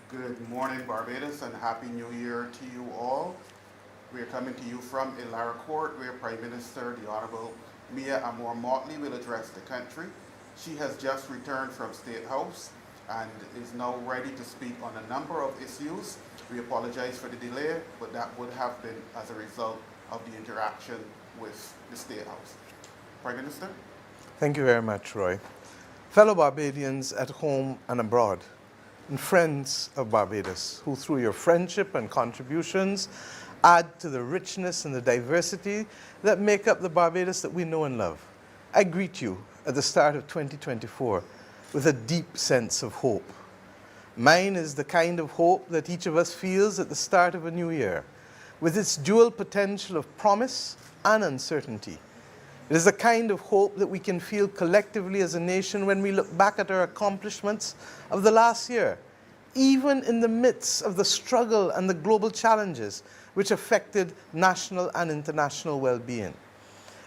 Good morning, Barbados, and Happy New Year to you all. We are coming to you from Ilara Court, where Prime Minister, the Honorable Mia Amor Motley, will address the country. She has just returned from State House and is now ready to speak on a number of issues. We apologize for the delay, but that would have been as a result of the interaction with the State House. Prime Minister? Thank you very much, Roy. Fellow Barbadians at home and abroad, and friends of Barbados, who through your friendship and contributions add to the richness and the diversity that make up the Barbados that we know and love. I greet you at the start of 2024 with a deep sense of hope. Mine is the kind of hope that each of us feels at the start of a new year, with its dual potential of promise and uncertainty. It is the kind of hope that we can feel collectively as a nation when we look back at our accomplishments of the last year, even in the midst of the struggle and the global challenges which affected national and international well-being.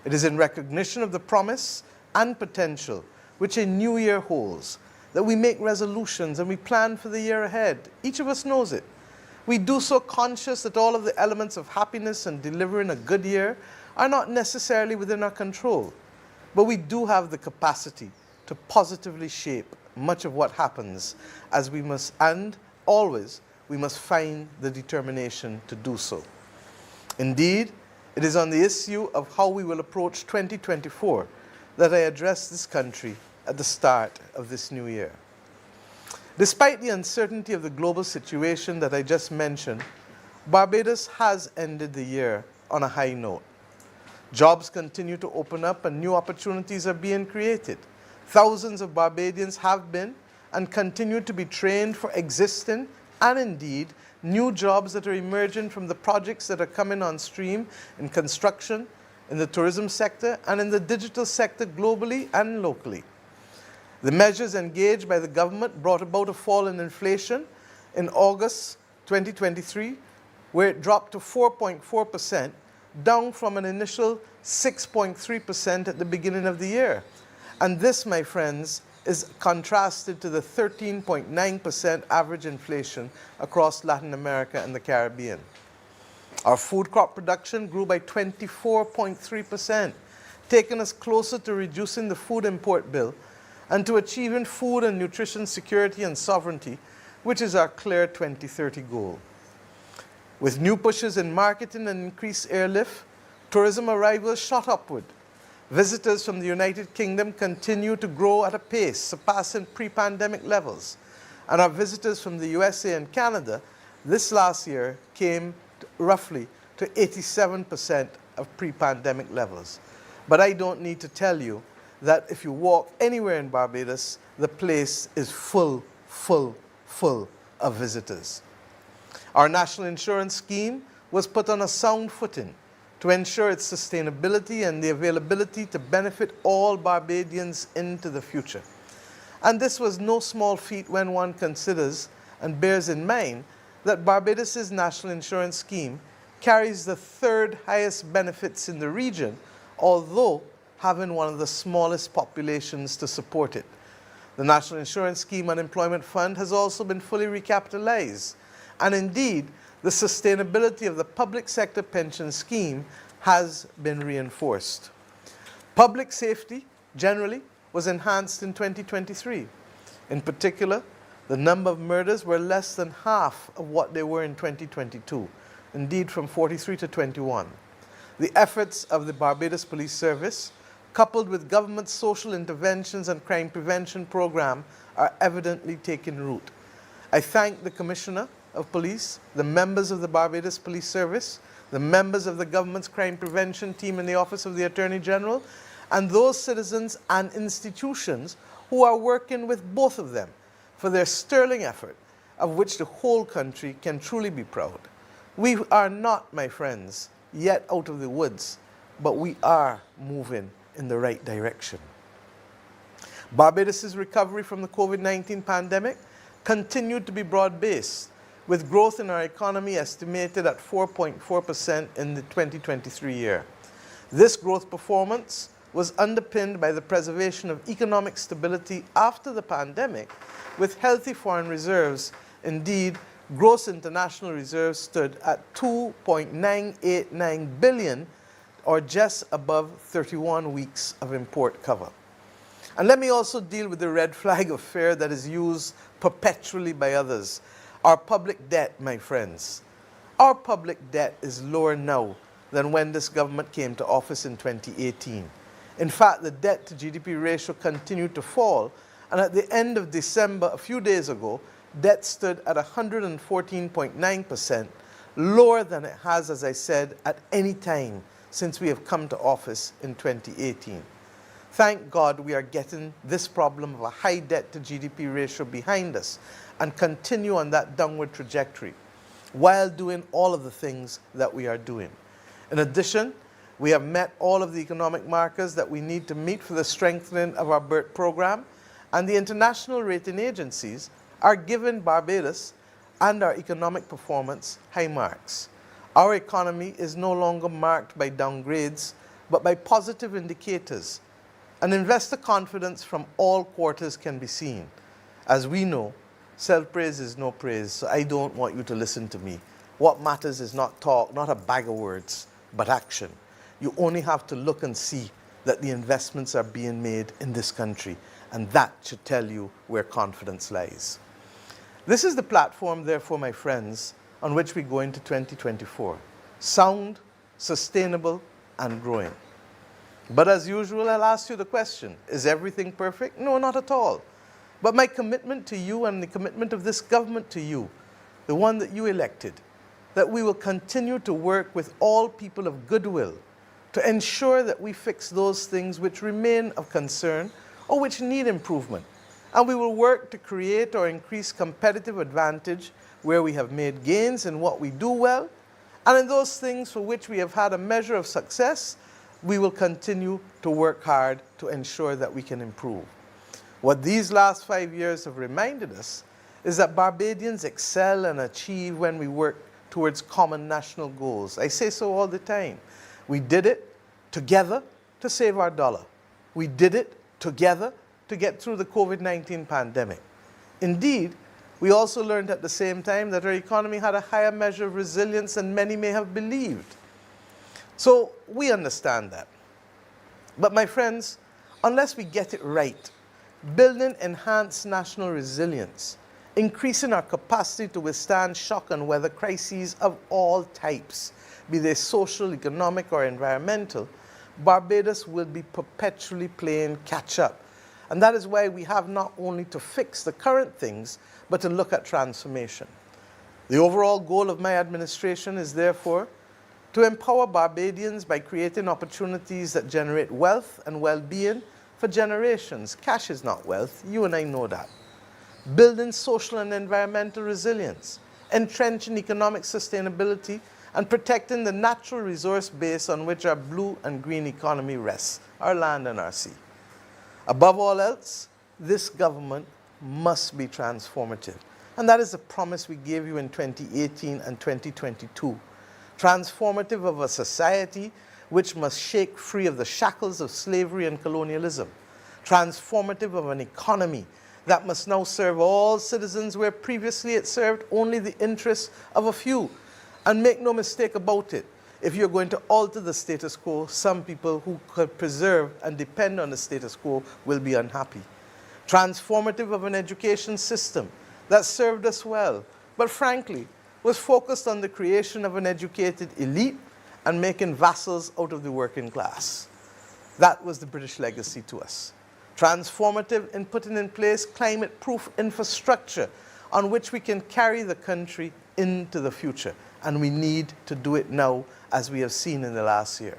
It is in recognition of the promise and potential which a new year holds that we make resolutions and we plan for the year ahead. Each of us knows it. We do so conscious that all of the elements of happiness and delivering a good year are not necessarily within our control, but we do have the capacity to positively shape much of what happens as we must, and always, we must find the determination to do so. Indeed, it is on the issue of how we will approach 2024 that I address this country at the start of this new year. Despite the uncertainty of the global situation that I just mentioned, Barbados has ended the year on a high note. Jobs continue to open up and new opportunities are being created. Thousands of Barbadians have been and continue to be trained for existing and indeed new jobs that are emerging from the projects that are coming on stream in construction, in the tourism sector, and in the digital sector globally and locally. The measures engaged by the government brought about a fall in inflation in August 2023, where it dropped to 4.4%, down from an initial 6.3% at the beginning of the year. And this, my friends, is contrasted to the 13.9% average inflation across Latin America and the Caribbean. Our food crop production grew by 24.3%, taking us closer to reducing the food import bill and to achieving food and nutrition security and sovereignty, which is our clear 2030 goal. With new pushes in marketing and increased airlift, tourism arrivals shot upward. Visitors from the United Kingdom continue to grow at a pace surpassing pre-pandemic levels. And our visitors from the USA and Canada this last year came roughly to 87% of pre-pandemic levels. But I don't need to tell you that if you walk anywhere in Barbados, the place is full of visitors. Our national insurance scheme was put on a sound footing to ensure its sustainability and the availability to benefit all Barbadians into the future. And this was no small feat when one considers and bears in mind that Barbados' national insurance scheme carries the third highest benefits in the region, although having one of the smallest populations to support it. The National Insurance Scheme Unemployment Fund has also been fully recapitalized. And indeed, the sustainability of the public sector pension scheme has been reinforced. Public safety, generally, was enhanced in 2023. In particular, the number of murders were less than half of what they were in 2022, indeed from 43 to 21. The efforts of the Barbados Police Service, coupled with government social interventions and crime prevention program, are evidently taking root. I thank the Commissioner of Police, the members of the Barbados Police Service, the members of the government's crime prevention team in the Office of the Attorney General, and those citizens and institutions who are working with both of them for their sterling effort, of which the whole country can truly be proud. We are not, my friends, yet out of the woods, but we are moving in the right direction. Barbados' recovery from the COVID-19 pandemic continued to be broad-based, with growth in our economy estimated at 4.4% in the 2023 year. This growth performance was underpinned by the preservation of economic stability after the pandemic, with healthy foreign reserves Indeed, gross international reserves stood at 2.989 billion, or just above 31 weeks of import cover. And let me also deal with the red flag of fear that is used perpetually by others. Our public debt, my friends. Our public debt is lower now than when this government came to office in 2018. In fact, the debt to GDP ratio continued to fall, and at the end of December, a few days ago, debt stood at 114.9%, lower than it has, as I said, at any time since we have come to office in 2018. Thank God we are getting this problem of a high debt to GDP ratio behind us and continue on that downward trajectory while doing all of the things that we are doing. In addition, we have met all of the economic markers that we need to meet for the strengthening of our BERT program, and the international rating agencies are giving Barbados and our economic performance high marks. Our economy is no longer marked by downgrades, but by positive indicators. And investor confidence from all quarters can be seen. As we know, self-praise is no praise, so I don't want you to listen to me. What matters is not talk, not a bag of words, but action. You only have to look and see that the investments are being made in this country, and that should tell you where confidence lies. This is the platform, therefore, my friends, on which we go into 2024. Sound, sustainable, and growing. But as usual, I'll ask you the question, is everything perfect? No, not at all. But my commitment to you and the commitment of this government to you, the one that you elected, that we will continue to work with all people of goodwill to ensure that we fix those things which remain of concern or which need improvement. And we will work to create or increase competitive advantage where we have made gains in what we do well, and in those things for which we have had a measure of success, we will continue to work hard to ensure that we can improve. What these last 5 years have reminded us is that Barbadians excel and achieve when we work towards common national goals. I say so all the time. We did it together to save our dollar. We did it together to get through the COVID-19 pandemic. Indeed, we also learned at the same time that our economy had a higher measure of resilience than many may have believed. So we understand that. But my friends, unless we get it right, building enhanced national resilience, increasing our capacity to withstand shock and weather crises of all types, be they social, economic, or environmental, Barbados will be perpetually playing catch-up. And that is why we have not only to fix the current things, but to look at transformation. The overall goal of my administration is therefore to empower Barbadians by creating opportunities that generate wealth and well-being for generations. Cash is not wealth, you and I know that. Building social and environmental resilience, entrenching economic sustainability, and protecting the natural resource base on which our blue and green economy rests, our land and our sea. Above all else, this government must be transformative. And that is the promise we gave you in 2018 and 2022. Transformative of a society which must shake free of the shackles of slavery and colonialism. Transformative of an economy that must now serve all citizens where previously it served only the interests of a few. And make no mistake about it, if you're going to alter the status quo, some people who could preserve and depend on the status quo will be unhappy. Transformative of an education system that served us well, but frankly, was focused on the creation of an educated elite and making vassals out of the working class. That was the British legacy to us. Transformative in putting in place climate-proof infrastructure on which we can carry the country into the future. And we need to do it now, as we have seen in the last year.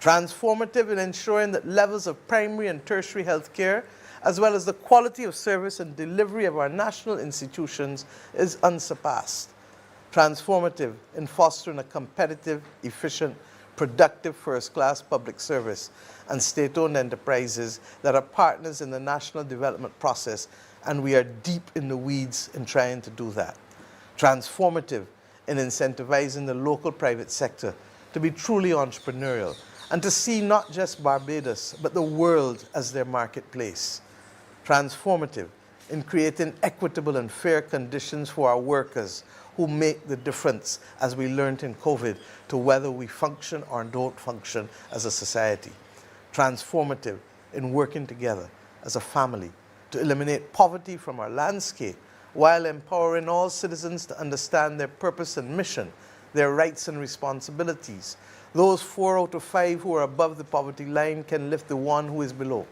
Transformative in ensuring that levels of primary and tertiary health care, as well as the quality of service and delivery of our national institutions, is unsurpassed. Transformative in fostering a competitive, efficient, productive first-class public service and state-owned enterprises that are partners in the national development process, and we are deep in the weeds in trying to do that. Transformative in incentivizing the local private sector to be truly entrepreneurial and to see not just Barbados, but the world as their marketplace. Transformative in creating equitable and fair conditions for our workers who make the difference, as we learned in COVID, to whether we function or don't function as a society. Transformative in working together as a family to eliminate poverty from our landscape while empowering all citizens to understand their purpose and mission, their rights and responsibilities. Those 4 out of 5 who are above the poverty line can lift the one who is below.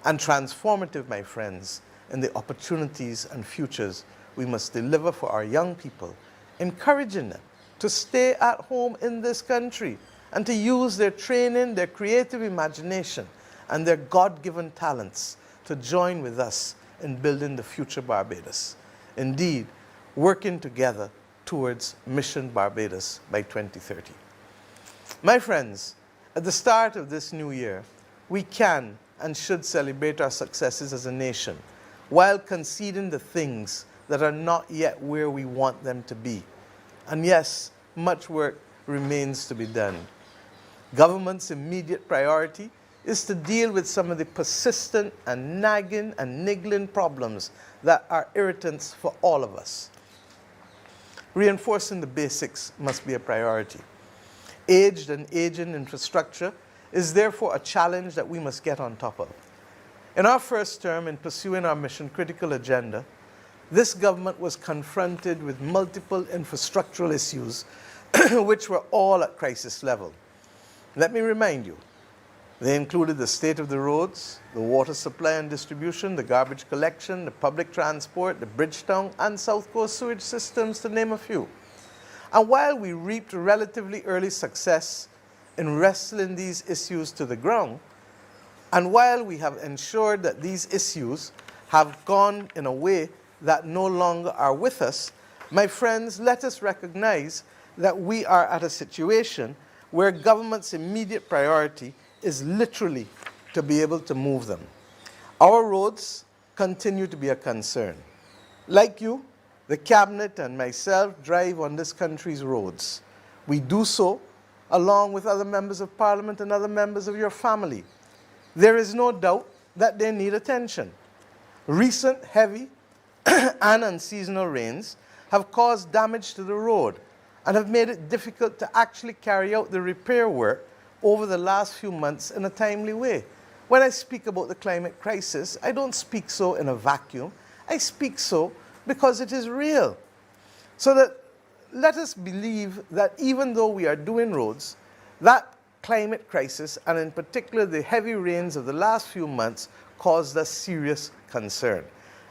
And transformative, my friends, in the opportunities and futures we must deliver for our young people, encouraging them to stay at home in this country and to use their training, their creative imagination, and their God-given talents to join with us in building the future Barbados. Indeed, working together towards Mission Barbados by 2030. My friends, at the start of this new year, we can and should celebrate our successes as a nation while conceding the things that are not yet where we want them to be. And yes, much work remains to be done. Government's immediate priority is to deal with some of the persistent and nagging and niggling problems that are irritants for all of us. Reinforcing the basics must be a priority. Aged and aging infrastructure is therefore a challenge that we must get on top of. In our first term, in pursuing our mission-critical agenda, this government was confronted with multiple infrastructural issues which were all at crisis level. Let me remind you, they included the state of the roads, the water supply and distribution, the garbage collection, the public transport, the Bridgetown and South Coast sewage systems, to name a few. And while we reaped relatively early success in wrestling these issues to the ground, and while we have ensured that these issues have gone in a way that no longer are with us, my friends, let us recognize that we are at a situation where government's immediate priority is literally to be able to move them. Our roads continue to be a concern. Like you, the Cabinet and myself drive on this country's roads. We do so along with other members of Parliament and other members of your family. There is no doubt that they need attention. Recent heavy and unseasonal rains have caused damage to the road and have made it difficult to actually carry out the repair work over the last few months in a timely way. When I speak about the climate crisis, I don't speak so in a vacuum. I speak so because it is real. So that let us believe that even though we are doing roads, that climate crisis, and in particular the heavy rains of the last few months, caused us serious concern.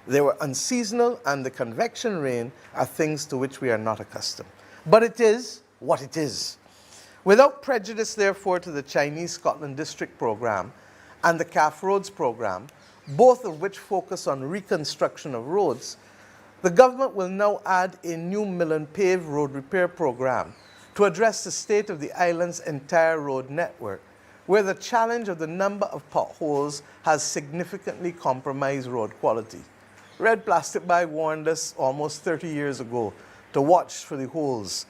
They were unseasonal, and the convection rain are things to which we are not accustomed. But it is what it is. Without prejudice, therefore, to the Chinese Scotland District Programme and the CAF Roads Programme, both of which focus on reconstruction of roads, the government will now add a new mill and pave road repair programme to address the state of the island's entire road network, where the challenge of the number of potholes has significantly compromised road quality. Red Plastic Bag warned us almost 30 years ago to watch for the holes.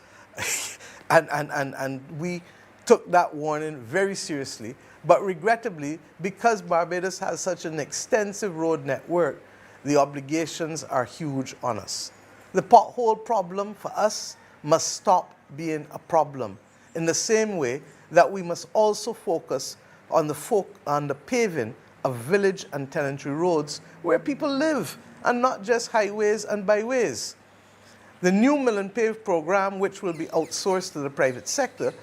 and we took that warning very seriously. But regrettably, because Barbados has such an extensive road network, the obligations are huge on us. The pothole problem for us must stop being a problem, in the same way that we must also focus on the paving of village and tenantry roads where people live, and not just highways and byways. The new mill and pave program, which will be outsourced to the private sector,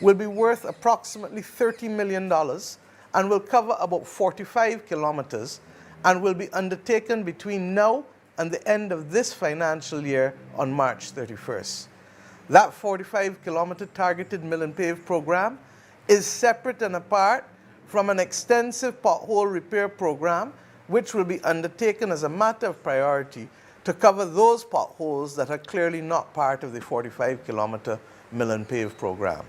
will be worth approximately $30 million and will cover about 45 kilometers and will be undertaken between now and the end of this financial year on March 31st. That 45-kilometer targeted mill and pave program is separate and apart from an extensive pothole repair program which will be undertaken as a matter of priority to cover those potholes that are clearly not part of the 45-kilometer mill and pave program.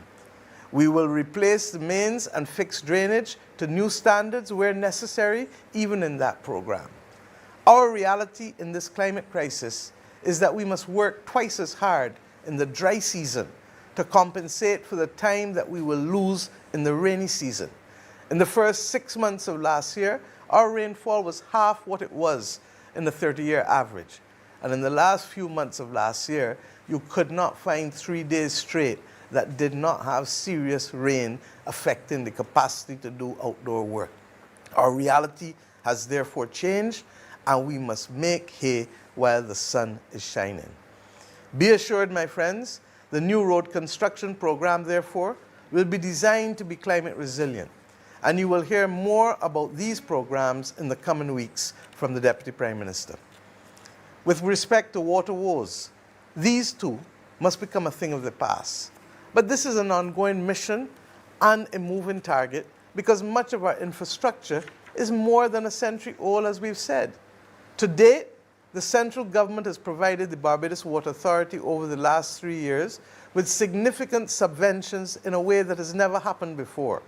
We will replace the mains and fix drainage to new standards where necessary, even in that program. Our reality in this climate crisis is that we must work twice as hard in the dry season to compensate for the time that we will lose in the rainy season. In the first 6 months of last year, our rainfall was half what it was in the 30-year average. And in the last few months of last year, you could not find 3 days straight that did not have serious rain affecting the capacity to do outdoor work. Our reality has therefore changed, and we must make hay while the sun is shining. Be assured, my friends, the new road construction program, therefore, will be designed to be climate resilient. And you will hear more about these programs in the coming weeks from the Deputy Prime Minister. With respect to water woes, these too must become a thing of the past. But this is an ongoing mission and a moving target because much of our infrastructure is more than a century old, as we've said. To date, the central government has provided the Barbados Water Authority over the last 3 years with significant subventions in a way that has never happened before.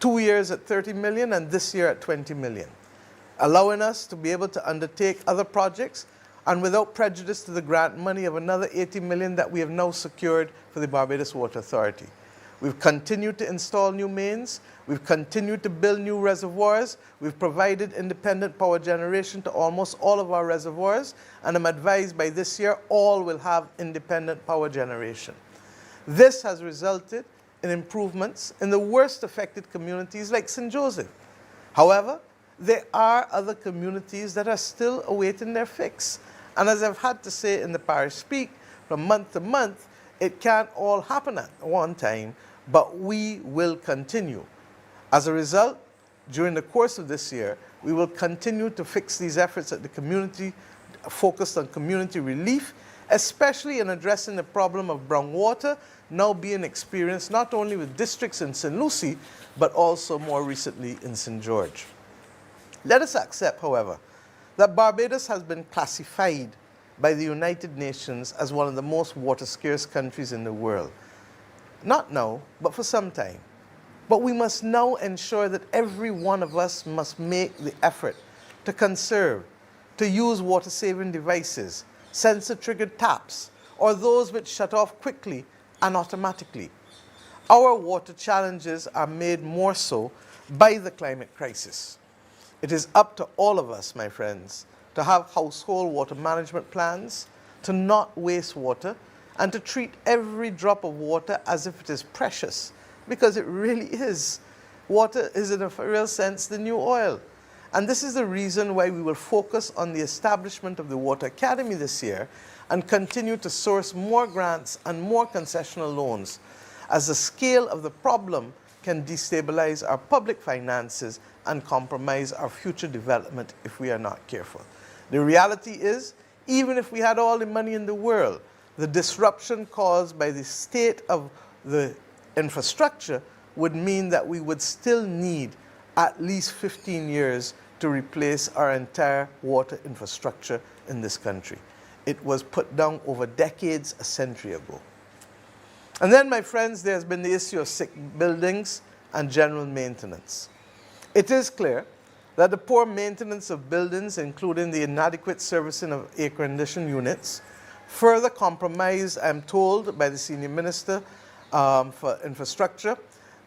2 years at 30 million and this year at 20 million, allowing us to be able to undertake other projects and without prejudice to the grant money of another 80 million that we have now secured for the Barbados Water Authority. We've continued to install new mains, we've continued to build new reservoirs, we've provided independent power generation to almost all of our reservoirs, and I'm advised by this year all will have independent power generation. This has resulted in improvements in the worst affected communities like St. Joseph. However, there are other communities that are still awaiting their fix. And as I've had to say in the parish speak, from month to month, it can't all happen at one time, but we will continue. As a result, during the course of this year, we will continue to fix these efforts at the community, focused on community relief, especially in addressing the problem of brown water now being experienced not only with districts in St. Lucie, but also more recently in St. George. Let us accept, however, that Barbados has been classified by the United Nations as one of the most water-scarce countries in the world. Not now, but for some time. But we must now ensure that every one of us must make the effort to conserve, to use water-saving devices, sensor-triggered taps, or those which shut off quickly and automatically. Our water challenges are made more so by the climate crisis. It is up to all of us, my friends, to have household water management plans, to not waste water, and to treat every drop of water as if it is precious, because it really is. Water is, in a real sense, the new oil. And this is the reason why we will focus on the establishment of the Water Academy this year and continue to source more grants and more concessional loans, as the scale of the problem can destabilize our public finances and compromise our future development if we are not careful. The reality is, even if we had all the money in the world, the disruption caused by the state of the infrastructure would mean that we would still need at least 15 years to replace our entire water infrastructure in this country. It was put down over decades, a century ago. And then, my friends, there's been the issue of sick buildings and general maintenance. It is clear that the poor maintenance of buildings, including the inadequate servicing of air-conditioned units, further compromised, I'm told, by the Senior Minister for Infrastructure,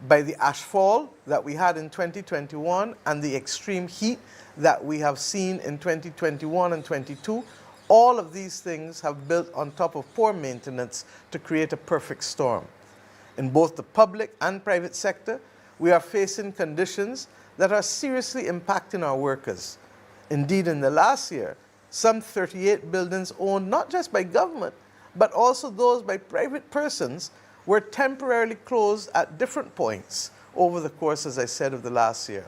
by the ashfall that we had in 2021 and the extreme heat that we have seen in 2021 and 22. All of these things have built on top of poor maintenance to create a perfect storm. In both the public and private sector, we are facing conditions that are seriously impacting our workers. Indeed, in the last year, some 38 buildings owned not just by government, but also those by private persons were temporarily closed at different points over the course, as I said, of the last year.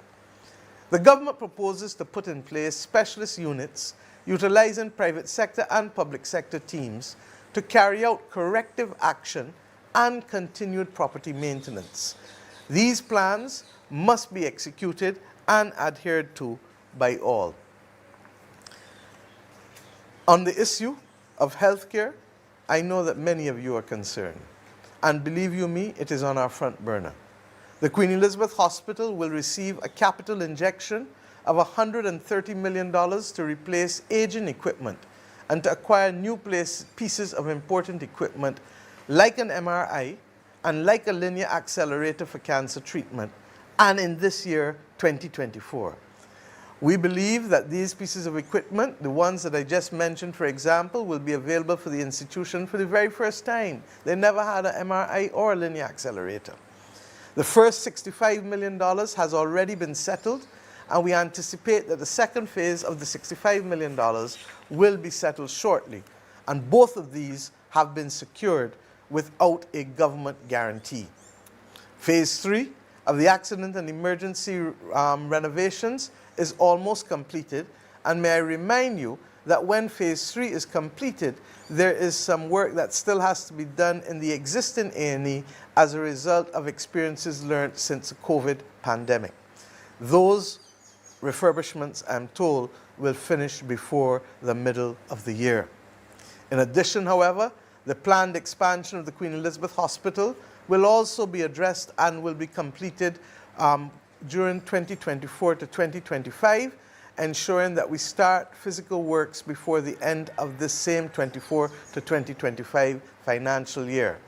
The government proposes to put in place specialist units utilizing private sector and public sector teams to carry out corrective action and continued property maintenance. These plans must be executed and adhered to by all. On the issue of healthcare, I know that many of you are concerned. And believe you me, it is on our front burner. The Queen Elizabeth Hospital will receive a capital injection of $130 million to replace aging equipment and to acquire new pieces of important equipment like an MRI and like a linear accelerator for cancer treatment, and in this year, 2024. We believe that these pieces of equipment, the ones that I just mentioned, for example, will be available for the institution for the very first time. They never had an MRI or a linear accelerator. The first $65 million has already been settled, and we anticipate that the second phase of the $65 million will be settled shortly. And both of these have been secured without a government guarantee. Phase 3 of the accident and emergency renovations is almost completed, and may I remind you that when phase 3 is completed, there is some work that still has to be done in the existing A&E as a result of experiences learned since the COVID pandemic. Those refurbishments, I'm told, will finish before the middle of the year. In addition, however, the planned expansion of the Queen Elizabeth Hospital will also be addressed and will be completed during 2024 to 2025, ensuring that we start physical works before the end of this same 24 to 2025 financial year.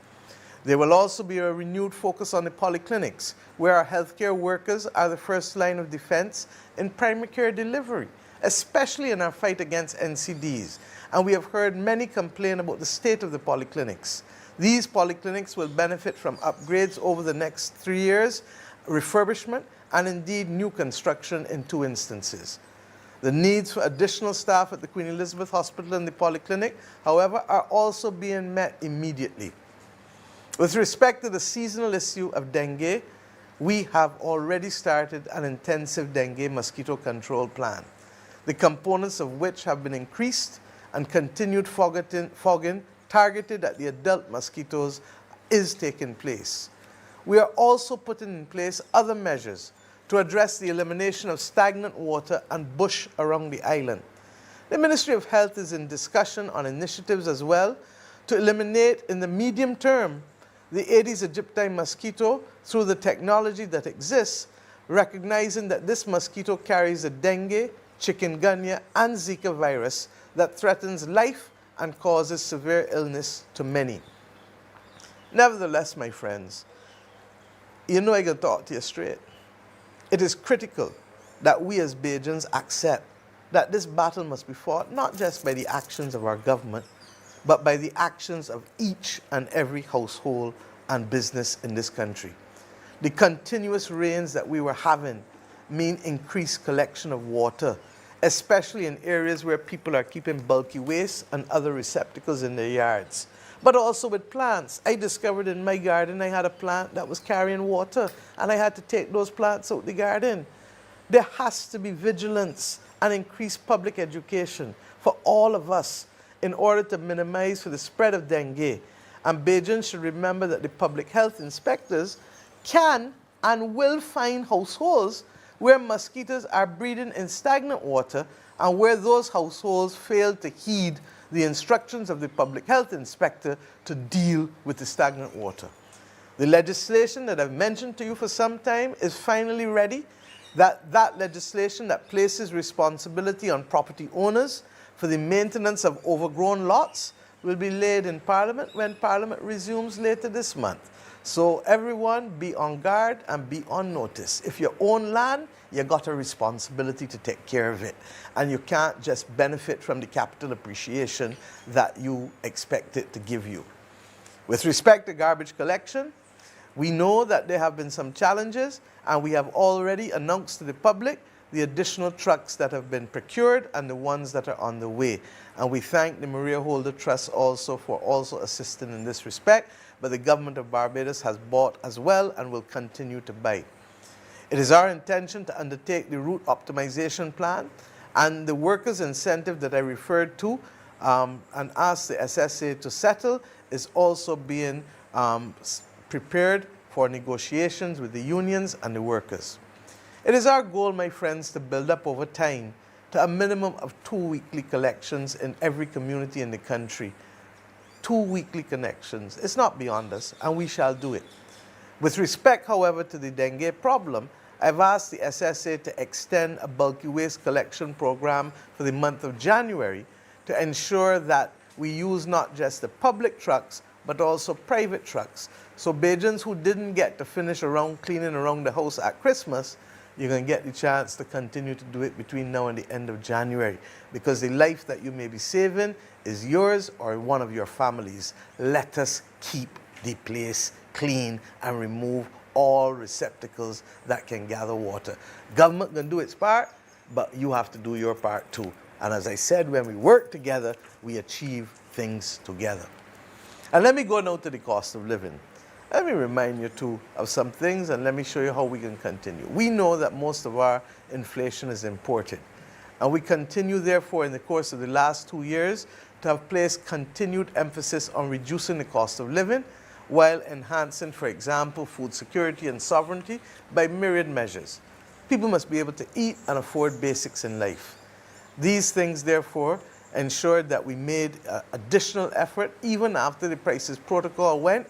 There will also be a renewed focus on the polyclinics, where our healthcare workers are the first line of defense in primary care delivery, especially in our fight against NCDs. And we have heard many complain about the state of the polyclinics. These polyclinics will benefit from upgrades over the next 3 years, refurbishment, and indeed new construction in 2 instances. The needs for additional staff at the Queen Elizabeth Hospital and the polyclinic, however, are also being met immediately. With respect to the seasonal issue of dengue, we have already started an intensive dengue mosquito control plan, the components of which have been increased, and continued fogging targeted at the adult mosquitoes is taking place. We are also putting in place other measures to address the elimination of stagnant water and bush around the island. The Ministry of Health is in discussion on initiatives as well to eliminate in the medium term the Aedes aegypti mosquito through the technology that exists, recognizing that this mosquito carries the dengue, chikungunya, and Zika virus that threatens life and causes severe illness to many. Nevertheless, my friends, you know I can talk to you straight. It is critical that we as Bajans accept that this battle must be fought not just by the actions of our government, but by the actions of each and every household and business in this country. The continuous rains that we were having mean increased collection of water, especially in areas where people are keeping bulky waste and other receptacles in their yards. But also with plants. I discovered in my garden I had a plant that was carrying water, and I had to take those plants out the garden. There has to be vigilance and increased public education for all of us in order to minimize for the spread of dengue. And Bajans should remember that the public health inspectors can and will find households where mosquitoes are breeding in stagnant water and where those households fail to heed the instructions of the public health inspector to deal with the stagnant water. The legislation that I've mentioned to you for some time is finally ready. That legislation that places responsibility on property owners for the maintenance of overgrown lots will be laid in Parliament when Parliament resumes later this month. So everyone be on guard and be on notice. If you own land, you got a responsibility to take care of it. And you can't just benefit from the capital appreciation that you expect it to give you. With respect to garbage collection, we know that there have been some challenges, and we have already announced to the public the additional trucks that have been procured and the ones that are on the way. And we thank the Maria Holder Trust also for also assisting in this respect, but the government of Barbados has bought as well and will continue to buy. It is our intention to undertake the route optimization plan, and the workers' incentive that I referred to and asked the SSA to settle is also being prepared for negotiations with the unions and the workers. It is our goal, my friends, to build up over time to a minimum of 2 weekly collections in every community in the country. 2 weekly connections. It's not beyond us, and we shall do it. With respect, however, to the dengue problem, I've asked the SSA to extend a bulky waste collection program for the month of January to ensure that we use not just the public trucks, but also private trucks. So Bajans who didn't get to finish cleaning around the house at Christmas you're going to get the chance to continue to do it between now and the end of January, because the life that you may be saving is yours or one of your families. Let us keep the place clean and remove all receptacles that can gather water. Government can do its part, but you have to do your part too. And as I said, when we work together, we achieve things together. And let me go now to the cost of living. Let me remind you too of some things, and let me show you how we can continue. We know that most of our inflation is imported. And we continue, therefore, in the course of the last 2 years, to have placed continued emphasis on reducing the cost of living while enhancing, for example, food security and sovereignty by myriad measures. People must be able to eat and afford basics in life. These things, therefore, ensured that we made additional effort, even after the prices protocol went,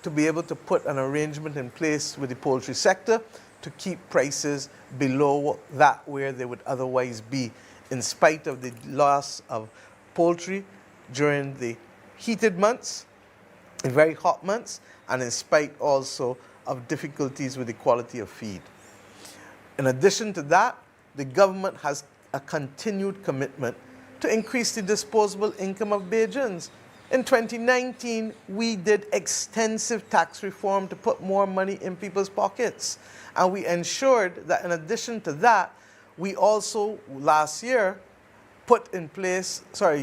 to be able to put an arrangement in place with the poultry sector to keep prices below that where they would otherwise be, in spite of the loss of poultry during the heated months, the very hot months, and in spite also of difficulties with the quality of feed. In addition to that, the government has a continued commitment to increase the disposable income of Bajans. In 2019, we did extensive tax reform to put more money in people's pockets. And we ensured that in addition to that, we also last year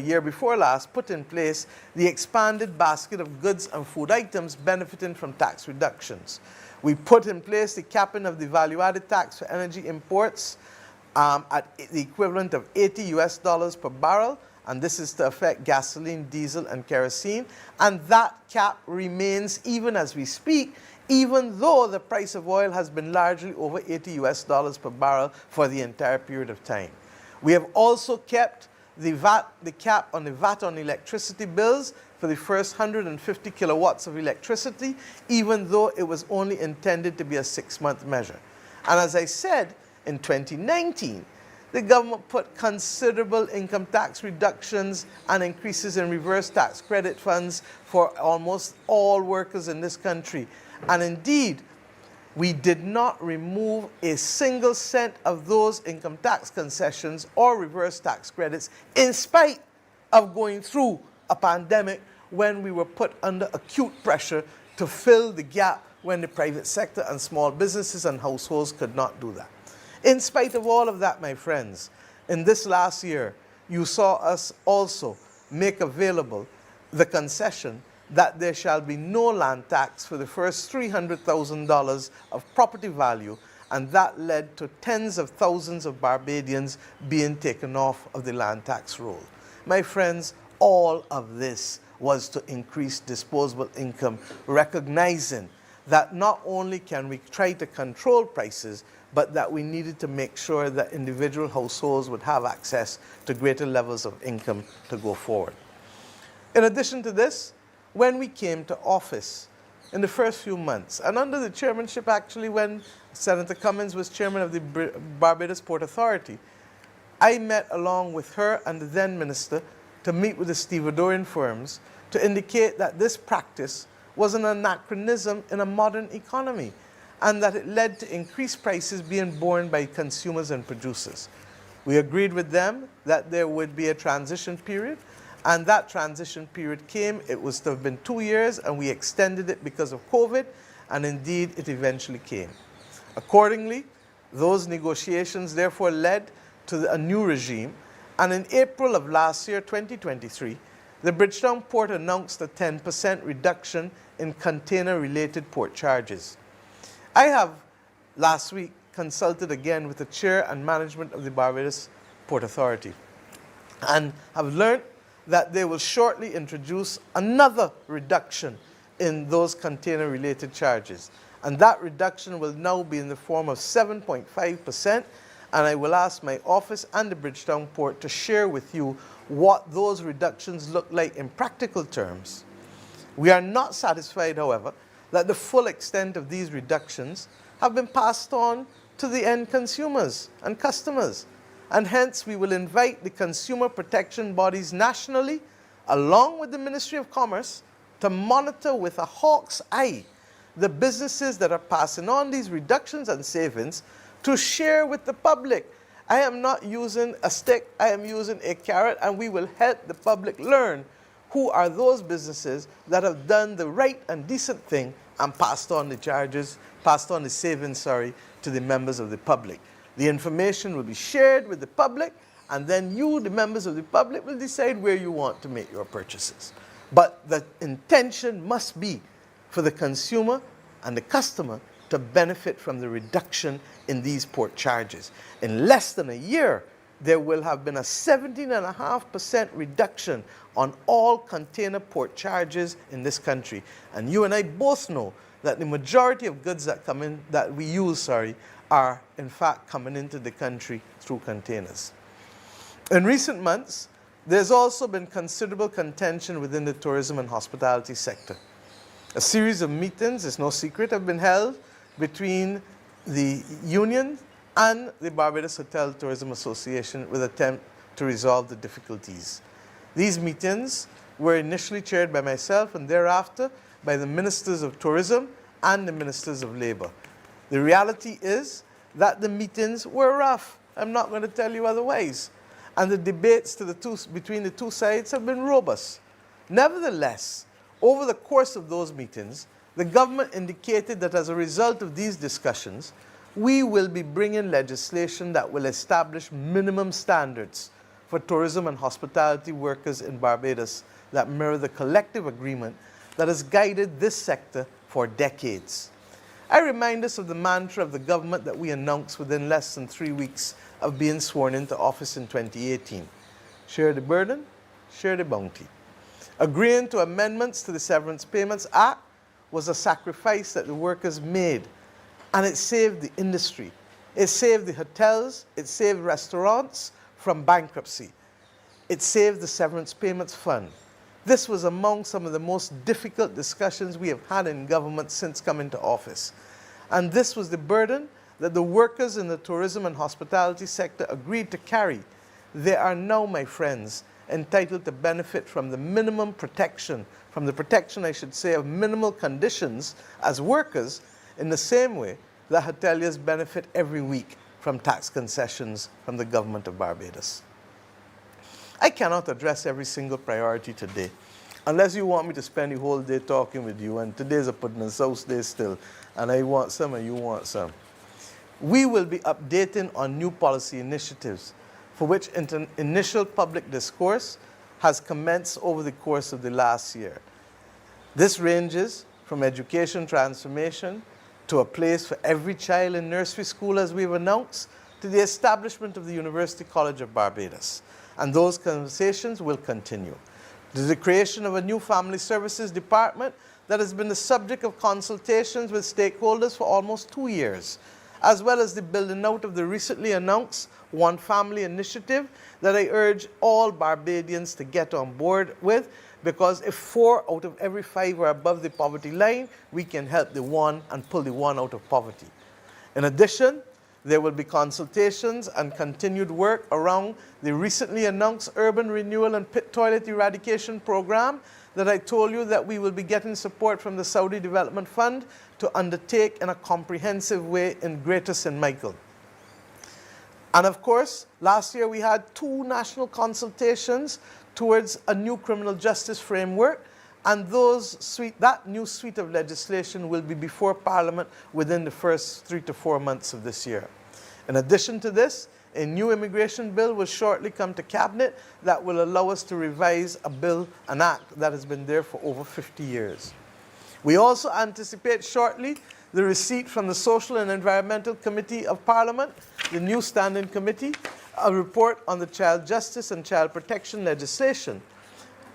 year before last, put in place the expanded basket of goods and food items benefiting from tax reductions. We put in place the capping of the value-added tax for energy imports at the equivalent of $80 per barrel, and this is to affect gasoline, diesel, and kerosene. And that cap remains even as we speak, even though the price of oil has been largely over $80 per barrel for the entire period of time. We have also kept the cap on the VAT on electricity bills for the first 150 kilowatts of electricity, even though it was only intended to be a 6-month measure. And as I said, in 2019, the government put considerable income tax reductions and increases in reverse tax credit funds for almost all workers in this country. And indeed, we did not remove a single cent of those income tax concessions or reverse tax credits, in spite of going through a pandemic when we were put under acute pressure to fill the gap when the private sector and small businesses and households could not do that. In spite of all of that, my friends, in this last year, you saw us also make available the concession that there shall be no land tax for the first $300,000 of property value, and that led to tens of thousands of Barbadians being taken off of the land tax roll. My friends, all of this was to increase disposable income, recognizing that not only can we try to control prices, but that we needed to make sure that individual households would have access to greater levels of income to go forward. In addition to this, when we came to office in the first few months, and under the chairmanship actually when Senator Cummins was chairman of the Barbados Port Authority, I met along with her and the then minister to meet with the stevedoring firms to indicate that this practice was an anachronism in a modern economy, and that it led to increased prices being borne by consumers and producers. We agreed with them that there would be a transition period, and that transition period came. It was to have been 2 years, and we extended it because of COVID, and indeed it eventually came. Accordingly, those negotiations therefore led to a new regime, and in April of last year, 2023, the Bridgetown Port announced a 10% reduction in container-related port charges. I have last week consulted again with the chair and management of the Barbados Port Authority, and have learned that they will shortly introduce another reduction in those container-related charges. And that reduction will now be in the form of 7.5%, and I will ask my office and the Bridgetown Port to share with you what those reductions look like in practical terms. We are not satisfied, however, that the full extent of these reductions have been passed on to the end consumers and customers. And hence, we will invite the consumer protection bodies nationally, along with the Ministry of Commerce, to monitor with a hawk's eye the businesses that are passing on these reductions and savings, to share with the public. I am not using a stick, I am using a carrot, and we will help the public learn who are those businesses that have done the right and decent thing and passed on the charges, passed on the savings, to the members of the public. The information will be shared with the public, and then you, the members of the public, will decide where you want to make your purchases. But the intention must be for the consumer and the customer to benefit from the reduction in these port charges. In less than a year, there will have been a 17.5% reduction on all container port charges in this country. And you and I both know that the majority of goods that come in, that we use, are in fact coming into the country through containers. In recent months, there's also been considerable contention within the tourism and hospitality sector. A series of meetings, it's no secret, have been held between the union and the Barbados Hotel Tourism Association with attempt to resolve the difficulties. These meetings were initially chaired by myself and thereafter by the Ministers of Tourism and the Ministers of Labor. The reality is that the meetings were rough. I'm not going to tell you otherwise. And the debates between the two sides have been robust. Nevertheless, over the course of those meetings, the government indicated that as a result of these discussions, we will be bringing legislation that will establish minimum standards for tourism and hospitality workers in Barbados that mirror the collective agreement that has guided this sector for decades. I remind us of the mantra of the government that we announced within less than 3 weeks of being sworn into office in 2018. Share the burden, share the bounty. Agreeing to amendments to the Severance Payments Act was a sacrifice that the workers made, and it saved the industry. It saved the hotels, it saved restaurants from bankruptcy. It saved the Severance Payments Fund. This was among some of the most difficult discussions we have had in government since coming to office. And this was the burden that the workers in the tourism and hospitality sector agreed to carry. They are now, my friends, entitled to benefit from the minimum protection, from the protection, I should say, of minimal conditions as workers, in the same way that hoteliers benefit every week from tax concessions from the government of Barbados. I cannot address every single priority today, unless you want me to spend the whole day talking with you, and today's a pudding and sauce day still, and I want some and you want some. We will be updating on new policy initiatives for which initial public discourse has commenced over the course of the last year. This ranges from education transformation to a place for every child in nursery school, as we've announced, to the establishment of the University College of Barbados. And those conversations will continue. There's the creation of a new family services department that has been the subject of consultations with stakeholders for almost 2 years, as well as the building out of the recently announced One Family initiative that I urge all Barbadians to get on board with, because if 4 out of every 5 are above the poverty line, we can help the one and pull the one out of poverty. In addition, there will be consultations and continued work around the recently announced Urban Renewal and Pit Toilet Eradication Program that I told you that we will be getting support from the Saudi Development Fund to undertake in a comprehensive way in Greater St. Michael. And of course, last year we had 2 national consultations towards a new criminal justice framework, and that new suite of legislation will be before Parliament within the first 3 to 4 months of this year. In addition to this, a new immigration bill will shortly come to Cabinet that will allow us to revise an act that has been there for over 50 years. We also anticipate shortly the receipt from the Social and Environmental Committee of Parliament, the new standing committee, a report on the child justice and child protection legislation.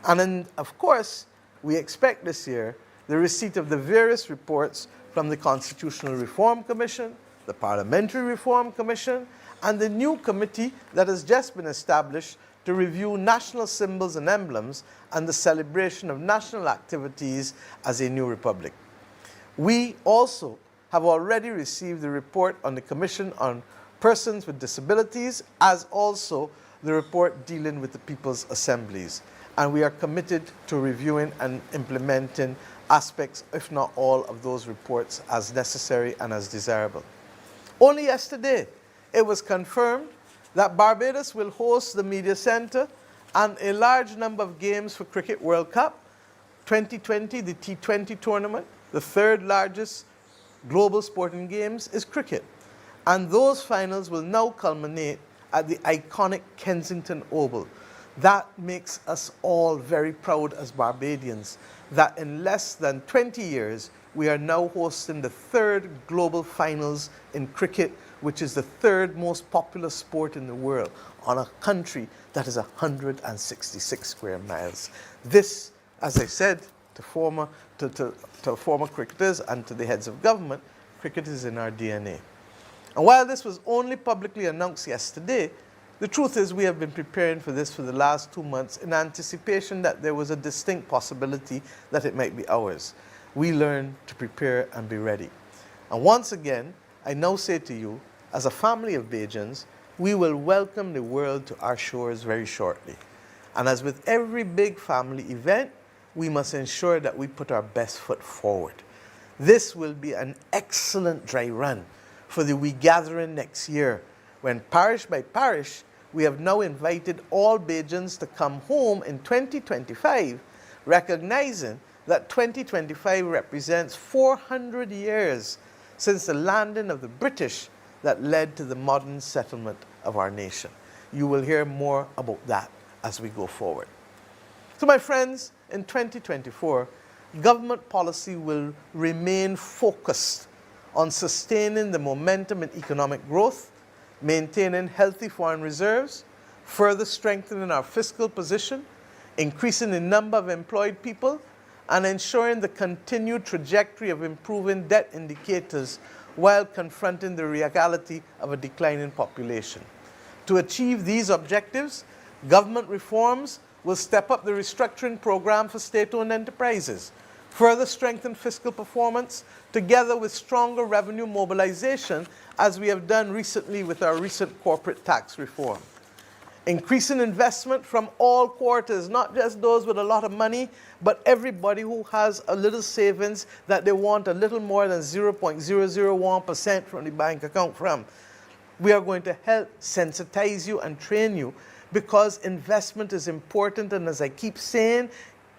And then, of course, we expect this year the receipt of the various reports from the Constitutional Reform Commission, the Parliamentary Reform Commission, and the new committee that has just been established to review national symbols and emblems and the celebration of national activities as a new republic. We also have already received the report on the Commission on Persons with Disabilities, as also the report dealing with the People's Assemblies. And we are committed to reviewing and implementing aspects, if not all, of those reports as necessary and as desirable. Only yesterday, it was confirmed that Barbados will host the media center and a large number of games for Cricket World Cup 2020, the T20 tournament. The third largest global sporting games is cricket. And those finals will now culminate at the iconic Kensington Oval. That makes us all very proud as Barbadians that in less than 20 years, we are now hosting the third global finals in cricket, which is the third most popular sport in the world, on a country that is 166 square miles. This, as I said to former cricketers and to the heads of government, cricket is in our DNA. And while this was only publicly announced yesterday, the truth is we have been preparing for this for the last 2 months in anticipation that there was a distinct possibility that it might be ours. We learned to prepare and be ready. And once again, I now say to you, as a family of Bajans, we will welcome the world to our shores very shortly. And as with every big family event, we must ensure that we put our best foot forward. This will be an excellent dry run for the We Gathering next year, when parish by parish, we have now invited all Bajans to come home in 2025, recognizing that 2025 represents 400 years since the landing of the British that led to the modern settlement of our nation. You will hear more about that as we go forward. So my friends, in 2024, government policy will remain focused on sustaining the momentum in economic growth, maintaining healthy foreign reserves, further strengthening our fiscal position, increasing the number of employed people, and ensuring the continued trajectory of improving debt indicators while confronting the reality of a declining population. To achieve these objectives, government reforms will step up the restructuring program for state-owned enterprises, further strengthen fiscal performance, together with stronger revenue mobilization, as we have done recently with our recent corporate tax reform. Increasing investment from all quarters, not just those with a lot of money, but everybody who has a little savings that they want a little more than 0.001% from the bank account from. We are going to help sensitize you and train you, because investment is important, and as I keep saying,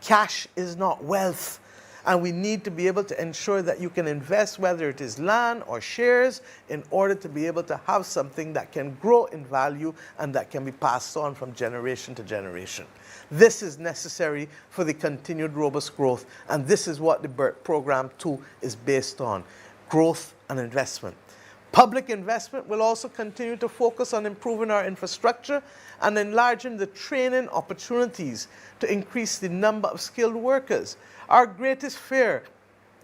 cash is not wealth. And we need to be able to ensure that you can invest, whether it is land or shares, in order to be able to have something that can grow in value and that can be passed on from generation to generation. This is necessary for the continued robust growth, and this is what the BERT Program 2 is based on: growth and investment. Public investment will also continue to focus on improving our infrastructure and enlarging the training opportunities to increase the number of skilled workers. Our greatest fear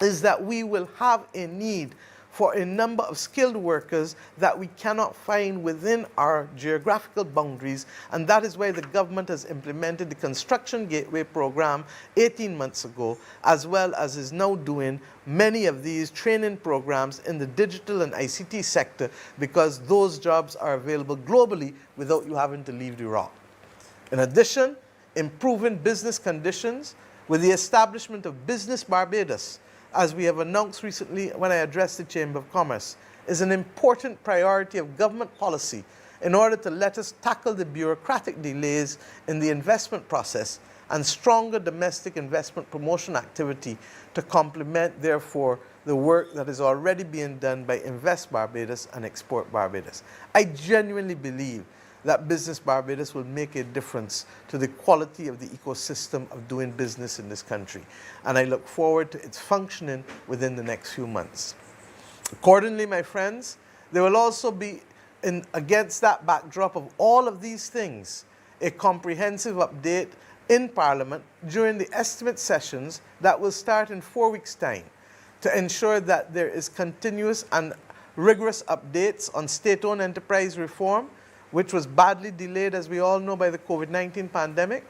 is that we will have a need for a number of skilled workers that we cannot find within our geographical boundaries, and that is why the government has implemented the Construction Gateway program 18 months ago, as well as is now doing many of these training programs in the digital and ICT sector, because those jobs are available globally without you having to leave the rock. In addition, improving business conditions with the establishment of Business Barbados, as we have announced recently when I addressed the Chamber of Commerce, is an important priority of government policy in order to let us tackle the bureaucratic delays in the investment process and stronger domestic investment promotion activity to complement, therefore, the work that is already being done by Invest Barbados and Export Barbados. I genuinely believe that Business Barbados will make a difference to the quality of the ecosystem of doing business in this country, and I look forward to its functioning within the next few months. Accordingly, my friends, there will also be, against that backdrop of all of these things, a comprehensive update in Parliament during the estimate sessions that will start in 4 weeks' time, to ensure that there is continuous and rigorous updates on state-owned enterprise reform, which was badly delayed, as we all know, by the COVID-19 pandemic,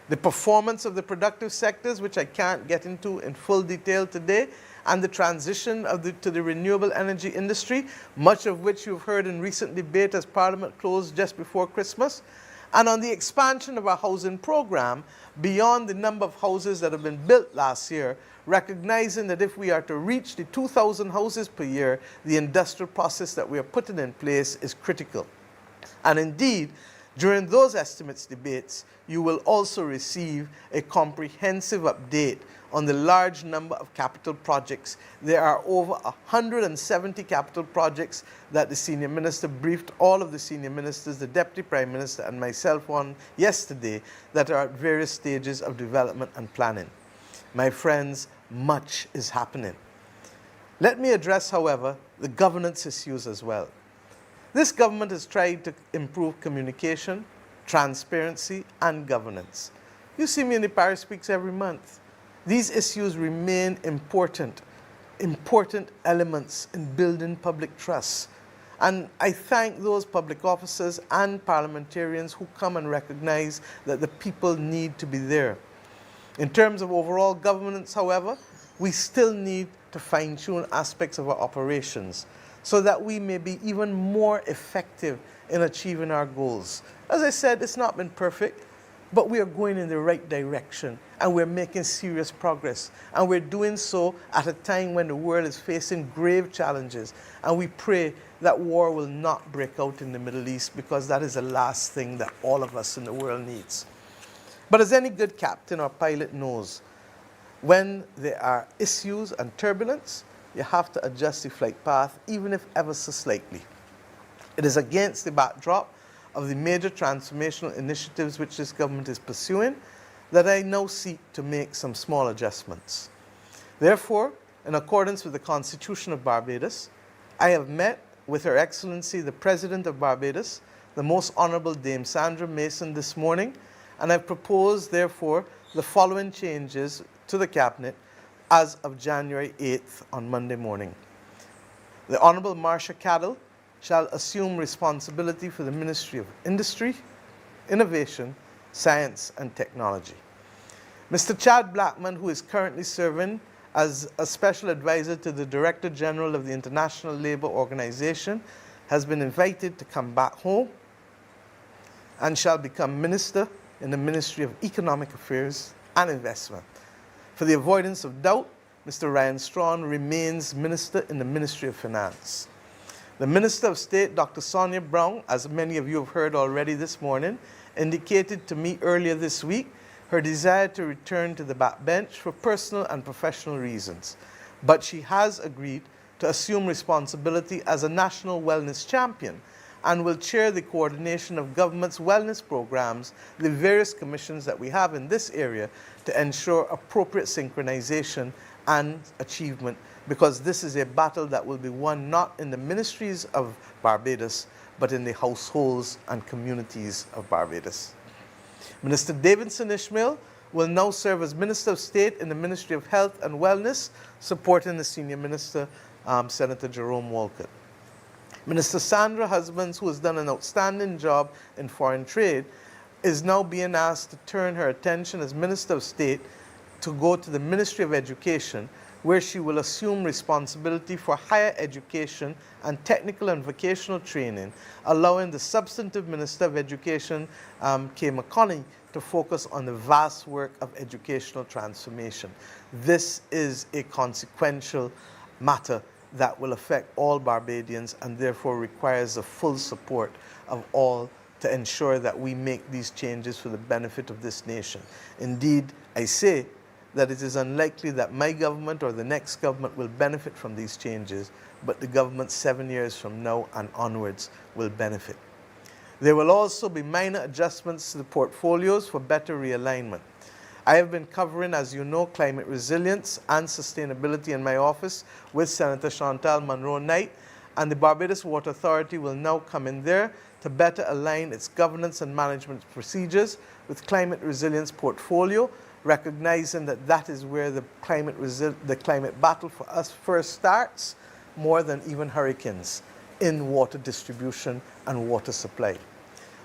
the performance of the productive sectors, which I can't get into in full detail today, and the transition to the renewable energy industry, much of which you've heard in recent debate as Parliament closed just before Christmas, And on the expansion of our housing program beyond the number of houses that have been built last year, recognizing that if we are to reach the 2,000 houses per year, the industrial process that we are putting in place is critical. And indeed, during those estimates debates, you will also receive a comprehensive update on the large number of capital projects. There are over 170 capital projects that the senior minister briefed all of the senior ministers, the deputy prime minister and myself on yesterday, that are at various stages of development and planning. My friends, much is happening. Let me address, however, the governance issues as well. This government has tried to improve communication, transparency, and governance. You see me in the Parish Speaks every month. These issues remain important elements in building public trust. And I thank those public officers and parliamentarians who come and recognize that the people need to be there. In terms of overall governance, however, we still need to fine-tune aspects of our operations so that we may be even more effective in achieving our goals. As I said, it's not been perfect, but we are going in the right direction and we're making serious progress. And we're doing so at a time when the world is facing grave challenges. And we pray that war will not break out in the Middle East, because that is the last thing that all of us in the world needs. But as any good captain or pilot knows, when there are issues and turbulence, you have to adjust the flight path, even if ever so slightly. It is against the backdrop of the major transformational initiatives which this government is pursuing that I now seek to make some small adjustments. Therefore, in accordance with the Constitution of Barbados, I have met with Her Excellency the President of Barbados, the Most Honourable Dame Sandra Mason, this morning, and I've proposed, therefore, the following changes to the Cabinet as of January 8th on Monday morning. The Honourable Marcia Cadell shall assume responsibility for the Ministry of Industry, Innovation, Science and Technology. Mr. Chad Blackman, who is currently serving as a special advisor to the Director General of the International Labour Organization, has been invited to come back home and shall become Minister in the Ministry of Economic Affairs and Investment. For the avoidance of doubt, Mr. Ryan Strawn remains Minister in the Ministry of Finance. The Minister of State, Dr. Sonia Brown, as many of you have heard already this morning, indicated to me earlier this week her desire to return to the backbench for personal and professional reasons. But she has agreed to assume responsibility as a national wellness champion and will chair the coordination of government's wellness programs, the various commissions that we have in this area, to ensure appropriate synchronization and achievement, because this is a battle that will be won not in the ministries of Barbados, but in the households and communities of Barbados. Minister Davidson Ishmael will now serve as Minister of State in the Ministry of Health and Wellness, supporting the Senior Minister, Senator Jerome Walcott. Minister Sandra Husbands, who has done an outstanding job in foreign trade, is now being asked to turn her attention as Minister of State to go to the Ministry of Education, where she will assume responsibility for higher education and technical and vocational training, allowing the substantive Minister of Education, Kay McConney, to focus on the vast work of educational transformation. This is a consequential matter that will affect all Barbadians and therefore requires the full support of all to ensure that we make these changes for the benefit of this nation. Indeed, I say that it is unlikely that my government or the next government will benefit from these changes, but the government 7 years from now and onwards will benefit. There will also be minor adjustments to the portfolios for better realignment. I have been covering, as you know, climate resilience and sustainability in my office with Senator Chantal Munro-Knight, and the Barbados Water Authority will now come in there to better align its governance and management procedures with climate resilience portfolio, recognizing that that is where the climate battle for us first starts, more than even hurricanes, in water distribution and water supply.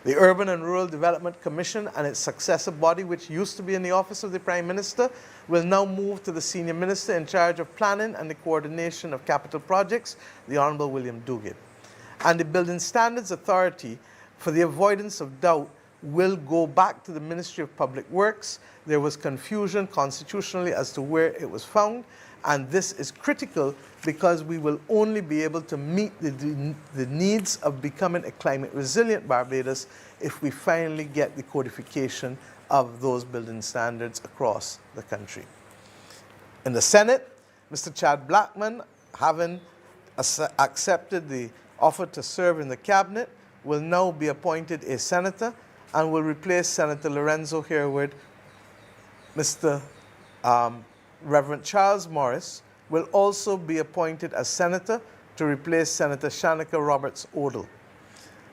The Urban and Rural Development Commission and its successor body, which used to be in the Office of the Prime Minister, will now move to the Senior Minister in charge of planning and the coordination of capital projects, the Honourable William Duguid. And the Building Standards Authority, for the avoidance of doubt, will go back to the Ministry of Public Works. There was confusion constitutionally as to where it was found, and this is critical because we will only be able to meet the needs of becoming a climate resilient Barbados if we finally get the codification of those building standards across the country. In the Senate, Mr. Chad Blackman, having accepted the offer to serve in the cabinet, will now be appointed a senator and will replace Senator Lorenzo Harewood. Mr. Reverend Charles Morris will also be appointed as senator to replace Senator Shanika Roberts-Odle.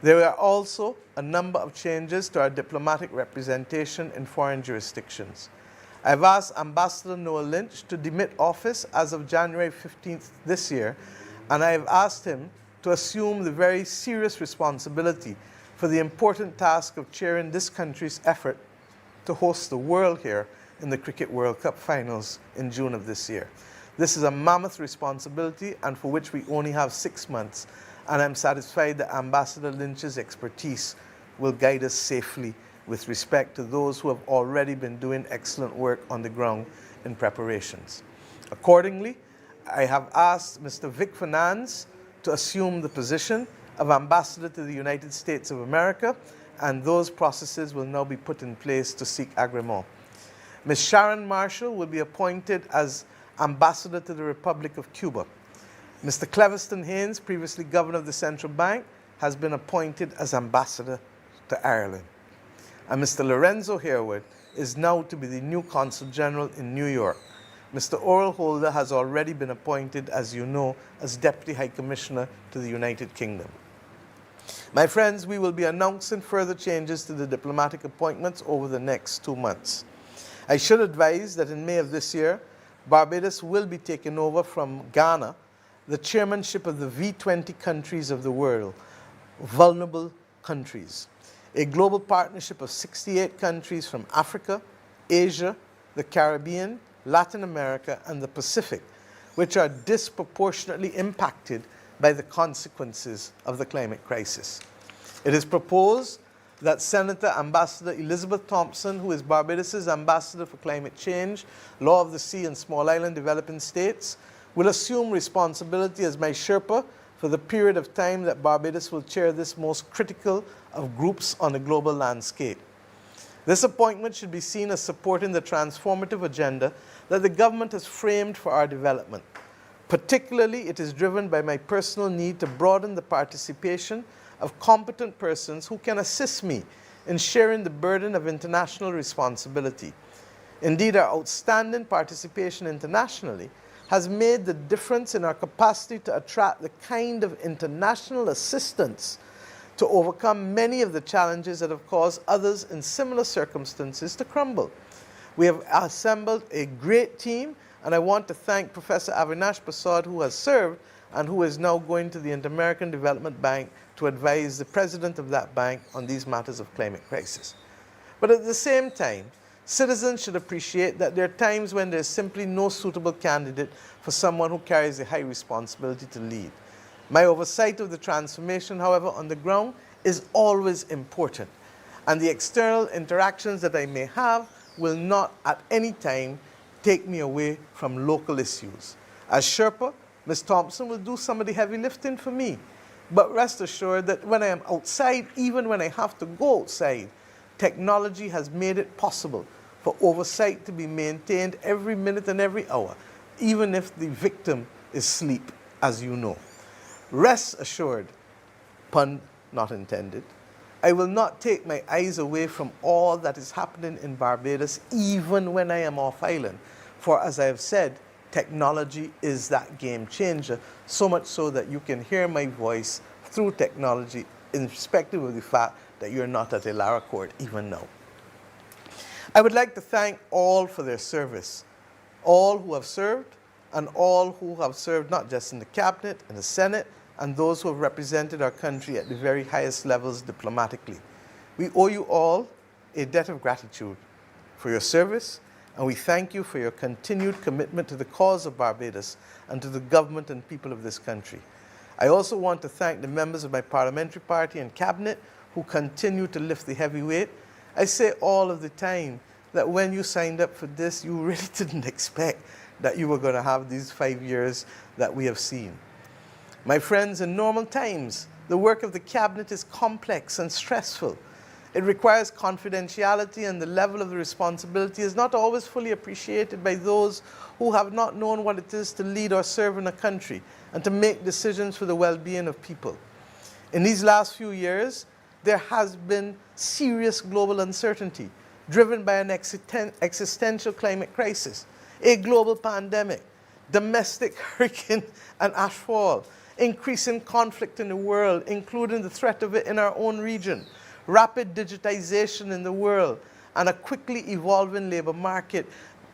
There are also a number of changes to our diplomatic representation in foreign jurisdictions. I've asked Ambassador Noah Lynch to demit office as of January 15th this year, and I have asked him to assume the very serious responsibility for the important task of chairing this country's effort to host the world here in the Cricket World Cup finals in June of this year. This is a mammoth responsibility and for which we only have 6 months, and I'm satisfied that Ambassador Lynch's expertise will guide us safely with respect to those who have already been doing excellent work on the ground in preparations. Accordingly, I have asked Mr. Vic Fernandes to assume the position of Ambassador to the United States of America, and those processes will now be put in place to seek agreement. Ms. Sharon Marshall will be appointed as Ambassador to the Republic of Cuba. Mr. Cleviston Haynes, previously Governor of the Central Bank, has been appointed as Ambassador to Ireland. And Mr. Lorenzo Harewood is now to be the new Consul General in New York. Mr. Oral Holder has already been appointed, as you know, as Deputy High Commissioner to the United Kingdom. My friends, we will be announcing further changes to the diplomatic appointments over the next 2 months. I should advise that in May of this year, Barbados will be taking over from Ghana the chairmanship of the V20 countries of the world, vulnerable countries, a global partnership of 68 countries from Africa, Asia, the Caribbean, Latin America, and the Pacific, which are disproportionately impacted by the consequences of the climate crisis. It is proposed that Senator Ambassador Elizabeth Thompson, who is Barbados' Ambassador for Climate Change, Law of the Sea and Small Island Developing States, will assume responsibility as my Sherpa for the period of time that Barbados will chair this most critical of groups on the global landscape. This appointment should be seen as supporting the transformative agenda that the government has framed for our development. Particularly, it is driven by my personal need to broaden the participation of competent persons who can assist me in sharing the burden of international responsibility. Indeed, our outstanding participation internationally has made the difference in our capacity to attract the kind of international assistance to overcome many of the challenges that have caused others in similar circumstances to crumble. We have assembled a great team, and I want to thank Professor Avinash Prasad, who has served and who is now going to the Inter-American Development Bank to advise the president of that bank on these matters of climate crisis. But at the same time, citizens should appreciate that there are times when there is simply no suitable candidate for someone who carries a high responsibility to lead. My oversight of the transformation, however, on the ground is always important, and the external interactions that I may have will not at any time take me away from local issues. As Sherpa, Ms. Thompson will do some of the heavy lifting for me, but rest assured that when I am outside, even when I have to go outside, technology has made it possible for oversight to be maintained every minute and every hour, even if the victim is asleep, as you know. Rest assured, pun not intended, I will not take my eyes away from all that is happening in Barbados, even when I am off island. For as I have said, technology is that game changer, so much so that you can hear my voice through technology, irrespective of the fact that you're not at Elara Court even now. I would like to thank all for their service, all who have served, and all who have served not just in the cabinet, in the Senate, and those who have represented our country at the very highest levels diplomatically. We owe you all a debt of gratitude for your service, and we thank you for your continued commitment to the cause of Barbados and to the government and people of this country. I also want to thank the members of my parliamentary party and cabinet who continue to lift the heavy weight I say all of the time that when you signed up for this, you really didn't expect that you were going to have these 5 years that we have seen. My friends, in normal times, the work of the cabinet is complex and stressful. It requires confidentiality, and the level of the responsibility is not always fully appreciated by those who have not known what it is to lead or serve in a country and to make decisions for the well-being of people. In these last few years, there has been serious global uncertainty driven by an existential climate crisis, a global pandemic, domestic hurricane and ashfall, increasing conflict in the world, including the threat of it in our own region, rapid digitization in the world, and a quickly evolving labor market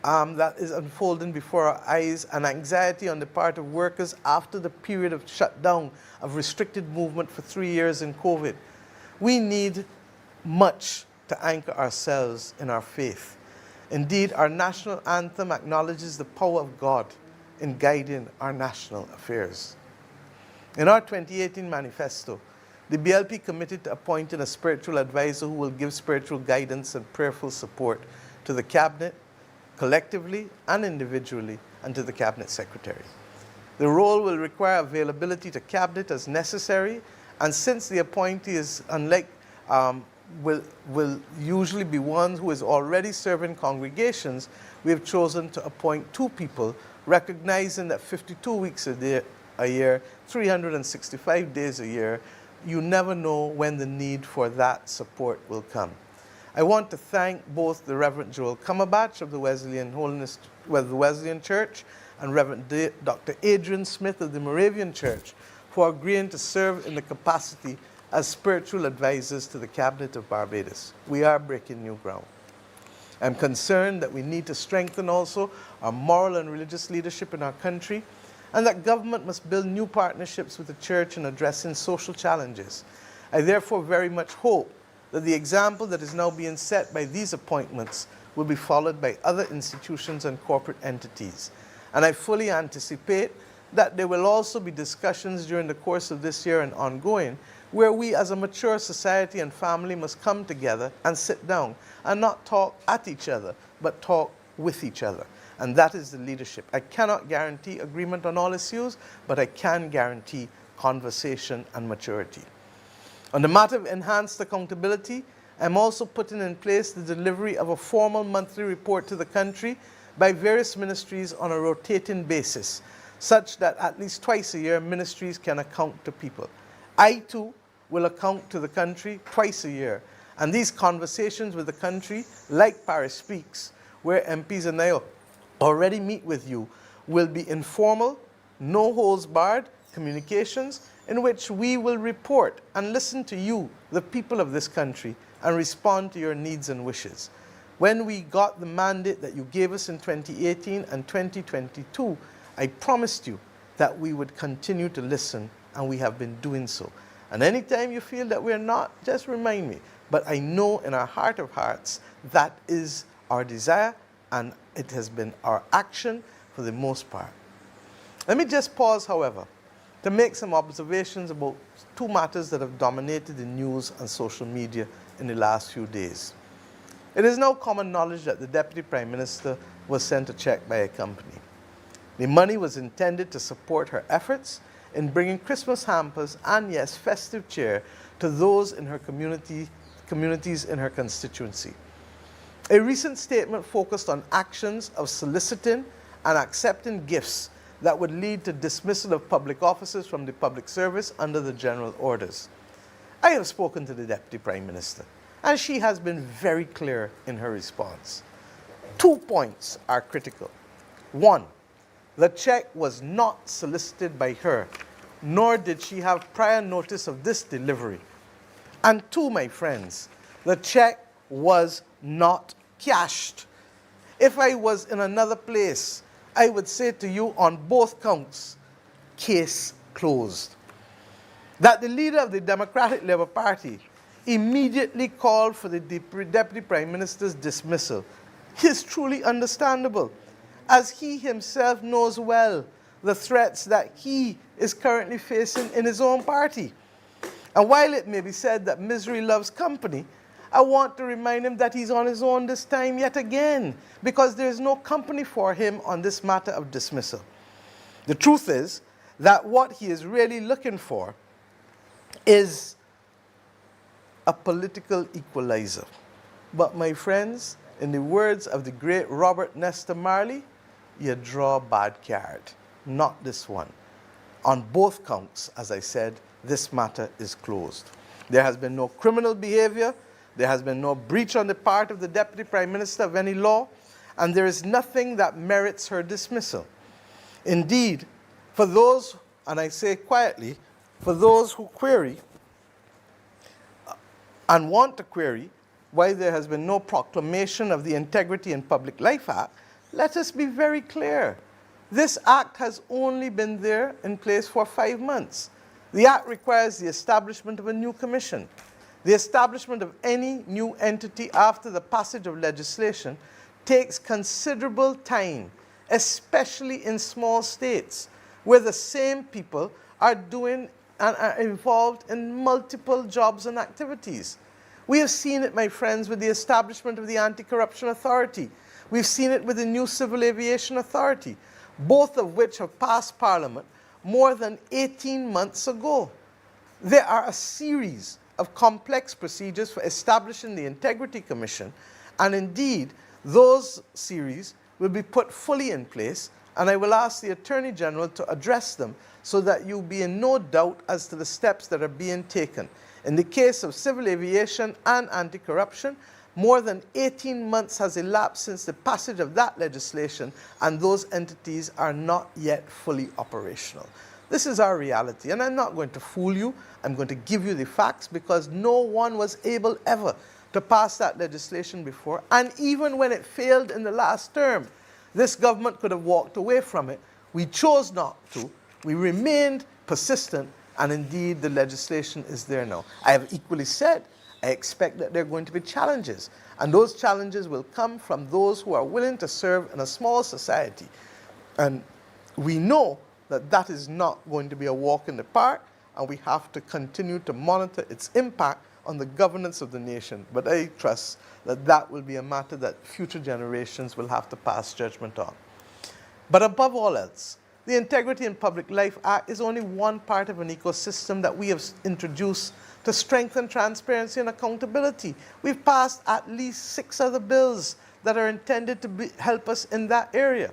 that is unfolding before our eyes, and anxiety on the part of workers after the period of shutdown of restricted movement for 3 years in COVID. We need much to anchor ourselves in our faith. Indeed, our national anthem acknowledges the power of God in guiding our national affairs. In our 2018 manifesto, the BLP committed to appointing a spiritual advisor who will give spiritual guidance and prayerful support to the cabinet, collectively and individually, and to the cabinet secretary. The role will require availability to cabinet as necessary, and since the appointee is will usually be one who is already serving congregations, we have chosen to appoint 2 people, recognizing that 52 weeks a year, 365 days a year, you never know when the need for that support will come. I want to thank both the Reverend Joel Cumberbatch of the Wesleyan Church and Reverend Dr. Adrian Smith of the Moravian Church for agreeing to serve in the capacity as spiritual advisors to the Cabinet of Barbados. We are breaking new ground. I'm concerned that we need to strengthen also our moral and religious leadership in our country, and that government must build new partnerships with the church in addressing social challenges. I therefore very much hope that the example that is now being set by these appointments will be followed by other institutions and corporate entities. And I fully anticipate that there will also be discussions during the course of this year and ongoing where we as a mature society and family must come together and sit down and not talk at each other, but talk with each other. And that is the leadership. I cannot guarantee agreement on all issues, but I can guarantee conversation and maturity. On the matter of enhanced accountability, I'm also putting in place the delivery of a formal monthly report to the country by various ministries on a rotating basis, such that at least twice a year ministries can account to people. I too will account to the country twice a year, and these conversations with the country, like Paris Speaks, where MPs and I already meet with you, will be informal, no holds barred communications in which we will report and listen to you, the people of this country, and respond to your needs and wishes. When we got the mandate that you gave us in 2018 and 2022, I promised you that we would continue to listen, and we have been doing so. And anytime you feel that we're not, just remind me. But I know in our heart of hearts that is our desire, and it has been our action for the most part. Let me just pause, however, to make some observations about 2 matters that have dominated the news and social media in the last few days. It is now common knowledge that the Deputy Prime Minister was sent a check by a company. The money was intended to support her efforts in bringing Christmas hampers and, yes, festive cheer to those in her communities in her constituency. A recent statement focused on actions of soliciting and accepting gifts that would lead to dismissal of public officers from the public service under the general orders. I have spoken to the Deputy Prime Minister, and she has been very clear in her response. 2 points are critical. 1, the check was not solicited by her, nor did she have prior notice of this delivery. And 2, my friends, the check was not cashed. If I was in another place, I would say to you on both counts, case closed. That the leader of the Democratic Labour Party immediately called for the Deputy Prime Minister's dismissal is truly understandable, as he himself knows well the threats that he is currently facing in his own party. And while it may be said that misery loves company, I want to remind him that he's on his own this time yet again, because there is no company for him on this matter of dismissal. The truth is that what he is really looking for is a political equalizer. But my friends, in the words of the great Robert Nesta Marley, you draw a bad card, not this one. On both counts, as I said, this matter is closed. There has been no criminal behavior, there has been no breach on the part of the Deputy Prime Minister of any law, and there is nothing that merits her dismissal. Indeed, for those, and I say quietly, for those who query and want to query why there has been no proclamation of the Integrity in Public Life Act, let us be very clear. This act has only been there in place for 5 months. The act requires the establishment of a new commission. The establishment of any new entity after the passage of legislation takes considerable time, especially in small states, where the same people are doing and are involved in multiple jobs and activities. We have seen it, my friends, with the establishment of the Anti-Corruption Authority. We've seen it with the new Civil Aviation Authority, both of which have passed Parliament more than 18 months ago. There are a series of complex procedures for establishing the Integrity Commission, and indeed, those series will be put fully in place, and I will ask the Attorney General to address them so that you'll be in no doubt as to the steps that are being taken. In the case of civil aviation and anti-corruption, more than 18 months has elapsed since the passage of that legislation, and those entities are not yet fully operational. This is our reality, and I'm not going to fool you. I'm going to give you the facts, because no one was able ever to pass that legislation before, and even when it failed in the last term, this government could have walked away from it. We chose not to. We remained persistent, and indeed the legislation is there now. I have equally said I expect that there are going to be challenges, and those challenges will come from those who are willing to serve in a small society. And we know that that is not going to be a walk in the park, and we have to continue to monitor its impact on the governance of the nation. But I trust that that will be a matter that future generations will have to pass judgment on. But above all else, the Integrity in Public Life Act is only one part of an ecosystem that we have introduced to strengthen transparency and accountability. We've passed at least 6 other bills that are intended to help us in that area.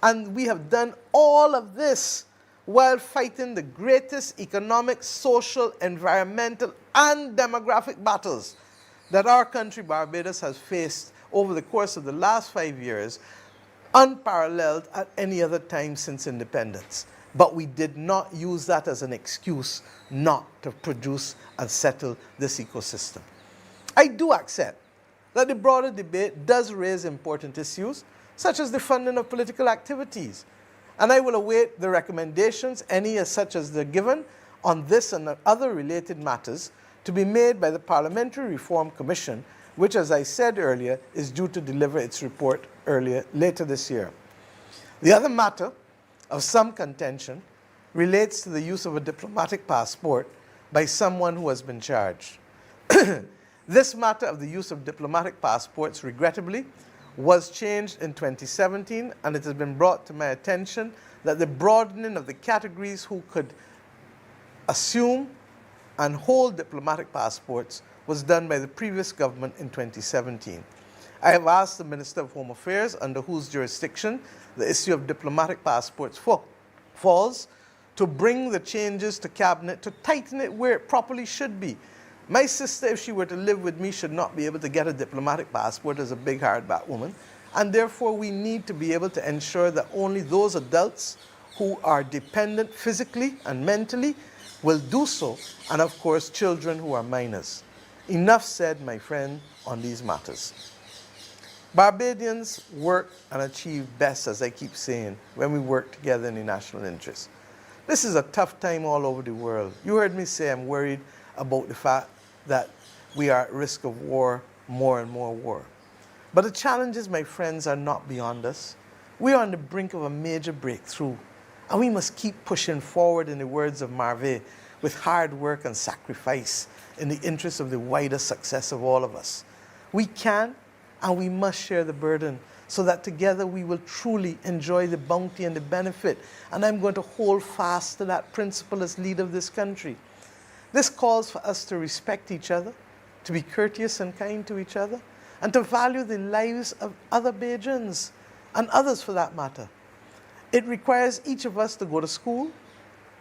And we have done all of this while fighting the greatest economic, social, environmental, and demographic battles that our country, Barbados, has faced over the course of the last 5 years, unparalleled at any other time since independence. But we did not use that as an excuse not to produce and settle this ecosystem. I do accept that the broader debate does raise important issues, such as the funding of political activities. And I will await the recommendations, any as such as they're given, on this and other related matters to be made by the Parliamentary Reform Commission, which, as I said earlier, is due to deliver its report later this year. The other matter of some contention relates to the use of a diplomatic passport by someone who has been charged. This matter of the use of diplomatic passports, regrettably, was changed in 2017, and it has been brought to my attention that the broadening of the categories who could assume and hold diplomatic passports was done by the previous government in 2017. I have asked the Minister of Home Affairs, under whose jurisdiction the issue of diplomatic passports falls, to bring the changes to Cabinet to tighten it where it properly should be. My sister, if she were to live with me, should not be able to get a diplomatic passport as a big hardback woman, and therefore we need to be able to ensure that only those adults who are dependent physically and mentally will do so, and of course children who are minors. Enough said, my friend, on these matters. Barbadians work and achieve best, as I keep saying, when we work together in the national interest. This is a tough time all over the world. You heard me say I'm worried about the fact that we are at risk of war, more and more war. But the challenges, my friends, are not beyond us. We are on the brink of a major breakthrough, and we must keep pushing forward, in the words of Marvey, with hard work and sacrifice in the interest of the wider success of all of us. We can and we must share the burden so that together we will truly enjoy the bounty and the benefit. And I'm going to hold fast to that principle as leader of this country. This calls for us to respect each other, to be courteous and kind to each other, and to value the lives of other Bajans, and others for that matter. It requires each of us to go to school,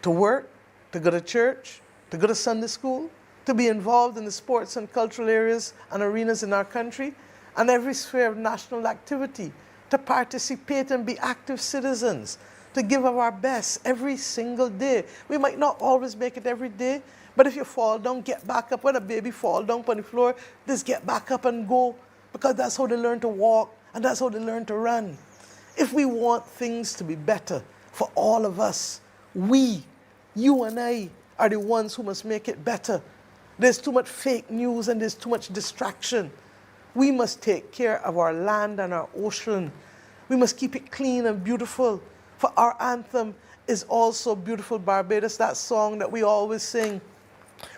to work, to go to church, to go to Sunday school, to be involved in the sports and cultural areas and arenas in our country, and every sphere of national activity, to participate and be active citizens, to give of our best every single day. We might not always make it every day, but if you fall down, get back up. When a baby falls down on the floor, just get back up and go, because that's how they learn to walk, and that's how they learn to run. If we want things to be better for all of us, we, you and I, are the ones who must make it better. There's too much fake news and there's too much distraction. We must take care of our land and our ocean. We must keep it clean and beautiful. For our anthem is also Beautiful Barbados, that song that we always sing.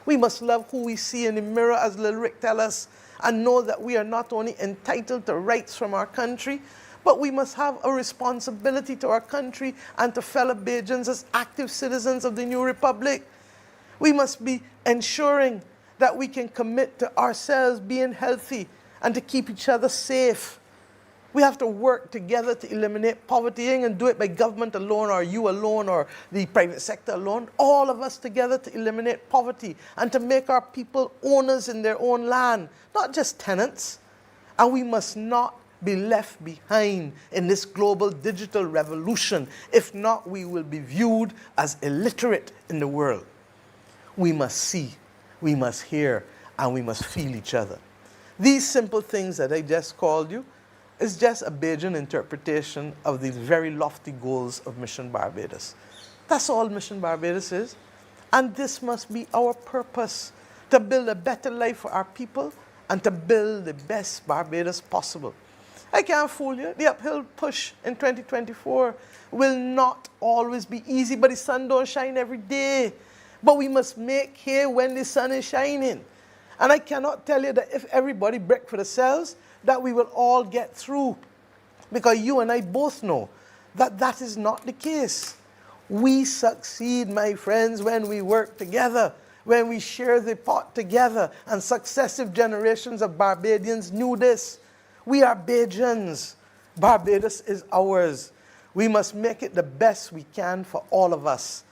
We must love who we see in the mirror, as Lil Rick tells us, and know that we are not only entitled to rights from our country, but we must have a responsibility to our country and to fellow Bajans as active citizens of the new republic. We must be ensuring that we can commit to ourselves being healthy and to keep each other safe. We have to work together to eliminate poverty. You ain't gonna do it by government alone or you alone or the private sector alone. All of us together to eliminate poverty and to make our people owners in their own land, not just tenants. And we must not be left behind in this global digital revolution. If not, we will be viewed as illiterate in the world. We must see, we must hear, and we must feel each other. These simple things that I just called you is just a Bajan interpretation of the very lofty goals of Mission Barbados. That's all Mission Barbados is. And this must be our purpose, to build a better life for our people and to build the best Barbados possible. I can't fool you. The uphill push in 2024 will not always be easy, but the sun don't shine every day. But we must make hay when the sun is shining. And I cannot tell you that if everybody break for themselves, that we will all get through. Because you and I both know that that is not the case. We succeed, my friends, when we work together, when we share the pot together, and successive generations of Barbadians knew this. We are Bajans. Barbados is ours. We must make it the best we can for all of us.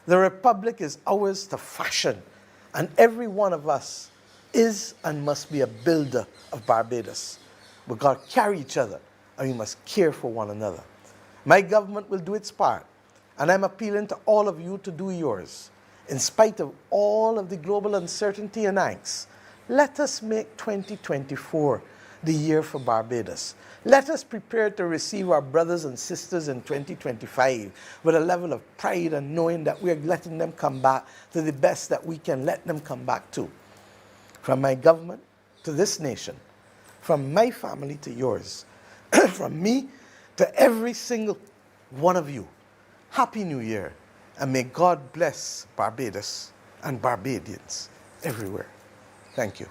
The Republic is ours to fashion, and every one of us is and must be a builder of Barbados. We've got to carry each other, and we must care for one another. My government will do its part, and I'm appealing to all of you to do yours. In spite of all of the global uncertainty and angst, let us make 2024 the year for Barbados. Let us prepare to receive our brothers and sisters in 2025 with a level of pride and knowing that we are letting them come back to the best that we can let them come back to. From my government to this nation, from my family to yours, from me to every single one of you, Happy New Year, and may God bless Barbados and Barbadians everywhere. Thank you.